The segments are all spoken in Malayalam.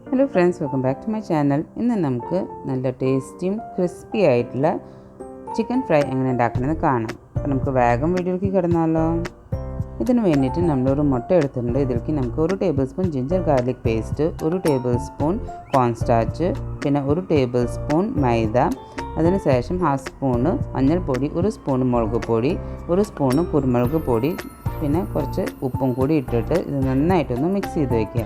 Hello friends, welcome back to my channel. ഇന്ന് നമുക്ക് നല്ല ടേസ്റ്റിയും ക്രിസ്പി ആയിട്ടുള്ള ചിക്കൻ ഫ്രൈ എങ്ങനെ ഉണ്ടാക്കണമെന്ന് കാണാം. അപ്പോൾ നമുക്ക് വേഗം വീഡിയോയിലേക്ക് കിടന്നാലോ. ഇതിന് വേണ്ടിയിട്ട് നമ്മളൊരു മുട്ട എടുത്തിട്ടുണ്ട്. ഇതിലേക്ക് നമുക്ക് 1 table spoon ginger garlic paste, 1 table spoon cornstarch, പിന്നെ 1 ടേബിൾ സ്പൂൺ മൈദ, അതിനുശേഷം 1/2 സ്പൂണ് മഞ്ഞൾപ്പൊടി, 1 സ്പൂൺ മുളക് പൊടി, 1 സ്പൂണ് കുരുമുളക് പൊടി, പിന്നെ കുറച്ച് ഉപ്പും കൂടി ഇട്ടിട്ട് ഇത് നന്നായിട്ടൊന്ന് മിക്സ് ചെയ്ത് വയ്ക്കുക.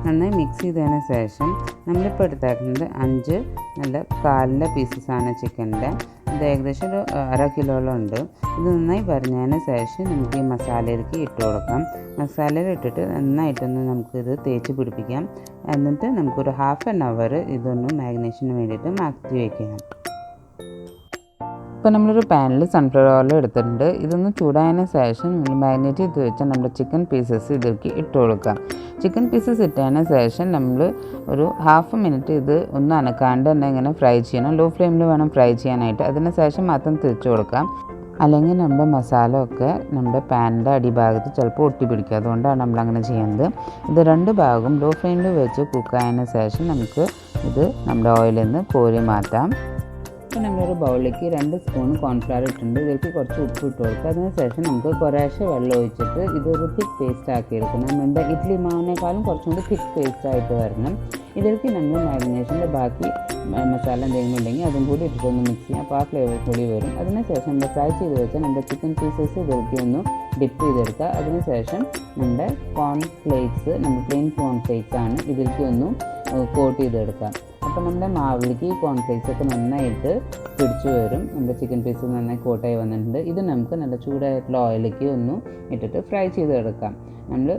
നന്നായി മിക്സ് ചെയ്തതിന് ശേഷം നമ്മളിപ്പോൾ എടുത്തേക്കുന്നത് 5 നല്ല കാലിൻ്റെ പീസസാണ് ചിക്കൻ്റെ. ഇത് ഏകദേശം ഒരു 1/2 കിലോളം ഉണ്ട്. ഇത് നന്നായി വരഞ്ഞതിന് ശേഷം നമുക്ക് ഈ മസാലയിലേക്ക് ഇട്ട് കൊടുക്കാം. മസാലയിൽ ഇട്ടിട്ട് നന്നായിട്ടൊന്ന് നമുക്കിത് തേച്ച് പിടിപ്പിക്കാം. എന്നിട്ട് നമുക്കൊരു 1/2 hour ഇതൊന്ന് മാരിനേഷന് വേണ്ടിയിട്ട് മാറ്റി വയ്ക്കാം. ഇപ്പോൾ നമ്മളൊരു പാനിൽ സൺഫ്ലവർ ഓയിൽ എടുത്തിട്ടുണ്ട്. ഇതൊന്ന് ചൂടായതിന് ശേഷം നമ്മൾ മാരിനേറ്റ് ചെയ്ത് വെച്ചാൽ നമ്മുടെ ചിക്കൻ പീസസ് ഇതിലേക്ക് ഇട്ട് കൊടുക്കാം. ചിക്കൻ പീസസ് ഇട്ടതിന് ശേഷം നമ്മൾ ഒരു 1/2 minute ഇത് ഒന്നും അനക്കാണ്ട് തന്നെ ഇങ്ങനെ ഫ്രൈ ചെയ്യണം. ലോ ഫ്ലെയിമിൽ വേണം ഫ്രൈ ചെയ്യാനായിട്ട്. അതിന് ശേഷം മാത്രം തിരിച്ചു കൊടുക്കാം. അല്ലെങ്കിൽ നമ്മുടെ മസാല ഒക്കെ നമ്മുടെ പാനിൻ്റെ അടിഭാഗത്ത് ചിലപ്പോൾ ഒട്ടിപ്പിടിക്കും. അതുകൊണ്ടാണ് നമ്മളങ്ങനെ ചെയ്യുന്നത്. ഇത് 2 ഭാഗവും ലോ ഫ്ലെയിമിൽ വെച്ച് കുക്കായതിന് ശേഷം നമുക്ക് ഇത് നമ്മുടെ ഓയിലിൽ നിന്ന് കോരി മാറ്റാം. ഇപ്പോൾ നമ്മളൊരു ബൗളിലേക്ക് 2 സ്പൂൺ കോൺഫ്ലവർ ഇട്ടിട്ടുണ്ട്. ഇതിലേക്ക് കുറച്ച് ഉപ്പ് ഇട്ട് കൊടുക്കുക. അതിനുശേഷം നമുക്ക് കുറേശ്ശെ വെള്ളം ഒഴിച്ചിട്ട് ഇതൊരു തിക്ക് പേസ്റ്റ് ആക്കി എടുക്കണം. നമ്മുടെ ഇഡ്ഡലി മാവിനേക്കാളും കുറച്ചും കൂടി തിക്ക് പേസ്റ്റ് ആയിട്ട് വരണം. ഇതിലേക്ക് നമ്മൾ മാരിനേഷൻ്റെ ബാക്കി മസാല എന്തെങ്കിലും ഉണ്ടെങ്കിൽ അതും കൂടി ഇട്ടിട്ടൊന്ന് മിക്സ് ചെയ്യാം. അപ്പോൾ ആ ഫ്ലേവർ കൂടി വരും. അതിനുശേഷം നമ്മൾ ഫ്രൈ ചെയ്ത് വെച്ചാൽ നമ്മുടെ ചിക്കൻ പീസസ് ഇതിലേക്ക് ഒന്ന് ഡിപ്പ് ചെയ്തെടുക്കുക. അതിനുശേഷം നമ്മുടെ കോൺഫ്ലേക്സ്, നമ്മുടെ പ്ലെയിൻ കോൺഫ്ലേക്സ് ആണ് ഇതിലേക്ക് ഒന്ന് കോട്ട് ചെയ്തെടുക്കുക. അപ്പോൾ നമ്മുടെ മാവിലേക്ക് ഈ കോൺഫ്ലേക്സ് ഒക്കെ നന്നായിട്ട് പിടിച്ചു വരും. നമ്മുടെ ചിക്കൻ പീസ് നന്നായി കോട്ടായി വന്നിട്ടുണ്ട്. ഇത് നമുക്ക് നല്ല ചൂടായിട്ടുള്ള ഓയിലേക്ക് ഒന്ന് ഇട്ടിട്ട് ഫ്രൈ ചെയ്തെടുക്കാം. നമ്മൾ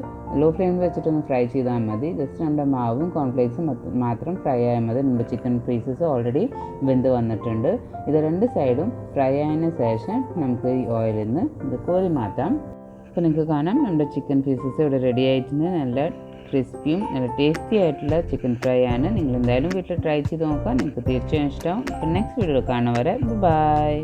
ലോ ഫ്ലെയിമിൽ വെച്ചിട്ടൊന്ന് ഫ്രൈ ചെയ്താൽ മതി. ജസ്റ്റ് നമ്മുടെ മാവും കോൺഫ്ലേക്സും മാത്രം ഫ്രൈ ആയാൽ മതി. നമ്മുടെ ചിക്കൻ പീസസ് ഓൾറെഡി വെന്ത് വന്നിട്ടുണ്ട്. ഇത് 2 സൈഡും ഫ്രൈ ആയതിനു ശേഷം നമുക്ക് ഈ ഓയിലിൽ നിന്ന് ഇത് കോരി മാറ്റാം. അപ്പോൾ നിങ്ങൾക്ക് കാണാം നമ്മുടെ ചിക്കൻ പീസസ് ഇവിടെ റെഡി ആയിട്ടുണ്ട്. നല്ല ക്രിസ്പിയും നല്ല ടേസ്റ്റി ആയിട്ടുള്ള ചിക്കൻ ഫ്രൈ ആണ്. നിങ്ങൾ എന്തായാലും വീട്ടിൽ ട്രൈ ചെയ്ത് നോക്കാം. നിങ്ങൾക്ക് തീർച്ചയായും ഇഷ്ടമാവും. അപ്പോൾ നെക്സ്റ്റ് വീഡിയോ കാണുന്നവരെ ബൈ.